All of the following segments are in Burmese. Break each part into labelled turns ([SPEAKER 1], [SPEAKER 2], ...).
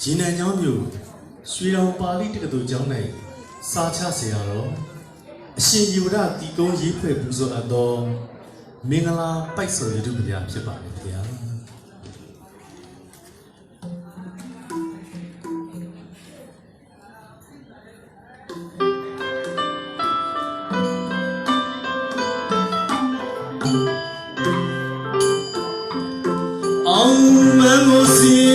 [SPEAKER 1] ရေနံကျောင်းမျိုးရွှေတောင်ပါဠိတက္ကသိုလ်ကျောင်း၌စာချเสียရတော့အရှင်ယူရတီကုန်းရေးဖွဲ့ပူဇော်အပ်သောမင်္ဂလာပိုက်စော်ရတုပညာဖြစ်ပါလေဗျာအောင်မမိုးစီ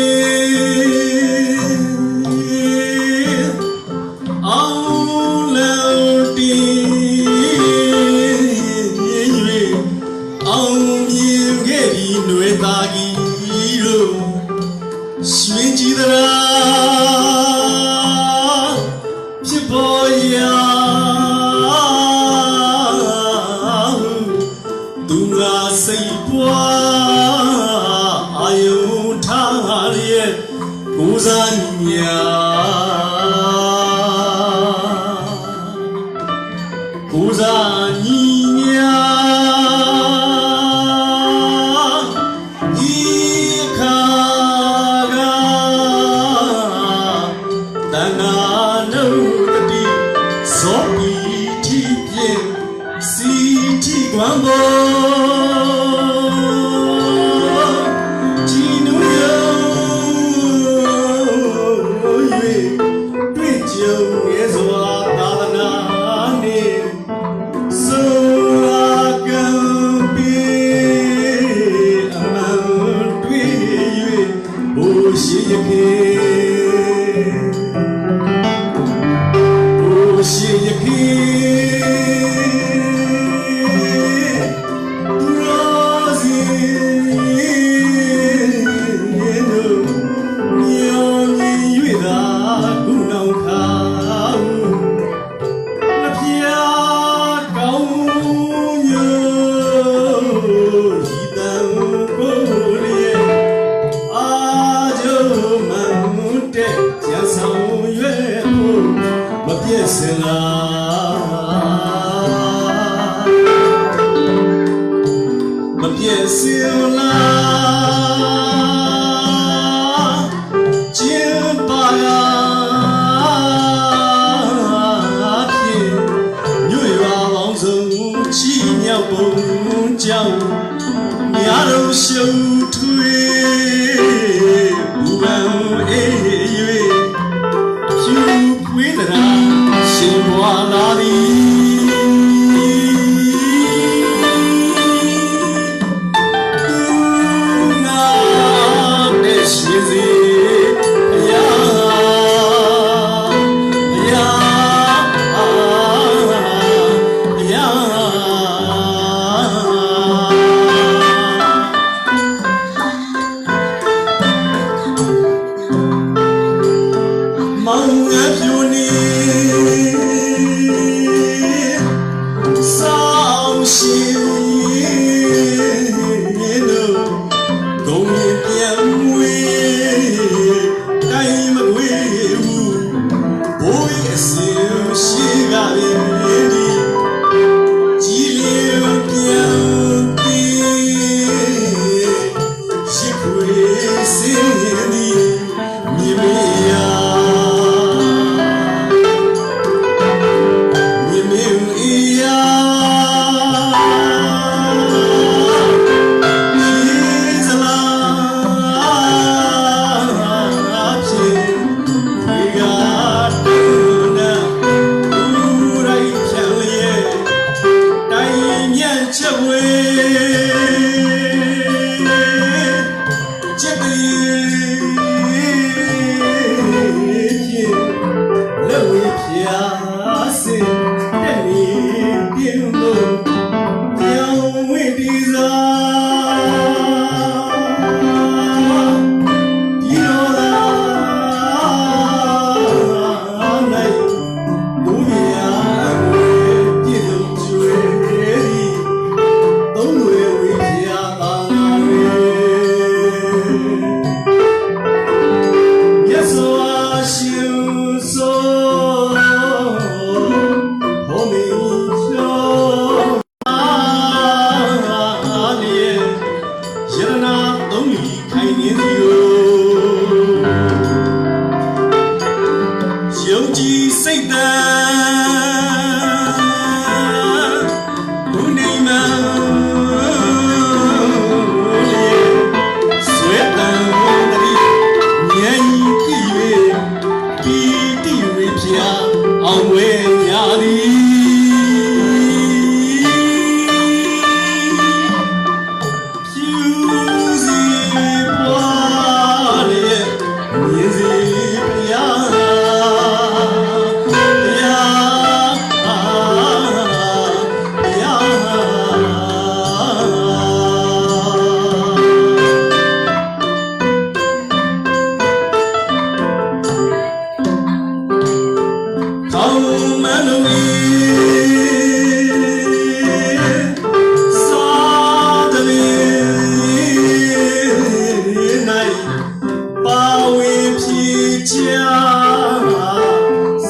[SPEAKER 1] 家，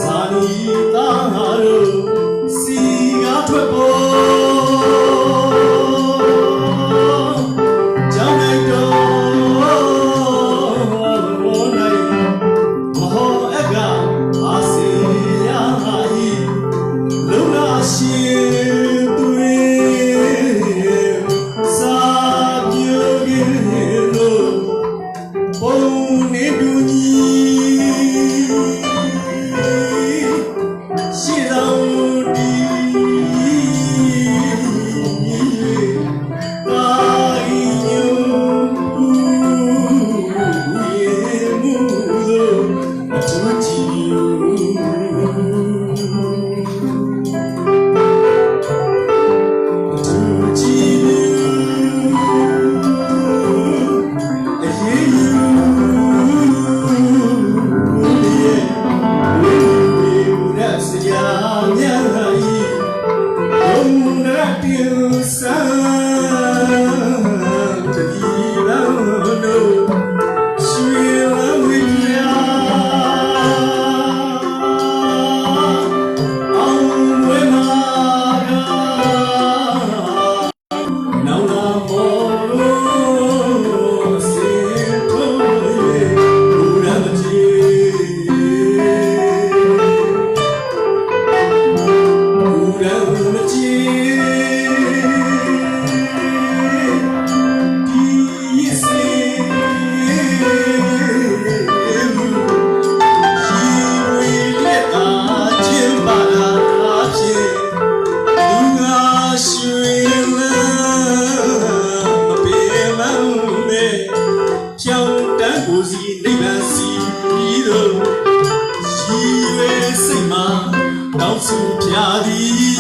[SPEAKER 1] 啥你大路西雅ထွက်ပေါ်ကြောင်းလိုက်တော့နိုင်မဟောအကအာစီယာဟိလုံလာရှင်တွေစာပြုခဲ့လို့ပုံနေတူညီရှိတော်ဒီကာယညုရေမှုလို့အထူးကြည်အထူးကြည်အရေးယူဆရာမြတ်ဤဘုံရတိစံတတိလလို့ရွှေလဝိညာအောင်ဝေမာကနောင်လာမောလို့စေထိုးရဲ့ဘုရားမကြီးကြောင်တန်းကိုစီနိဗ္ဗာန်စီပြီးတော့ရှိရွယ်စိတ်မှာတောင်းဆိုပြသည်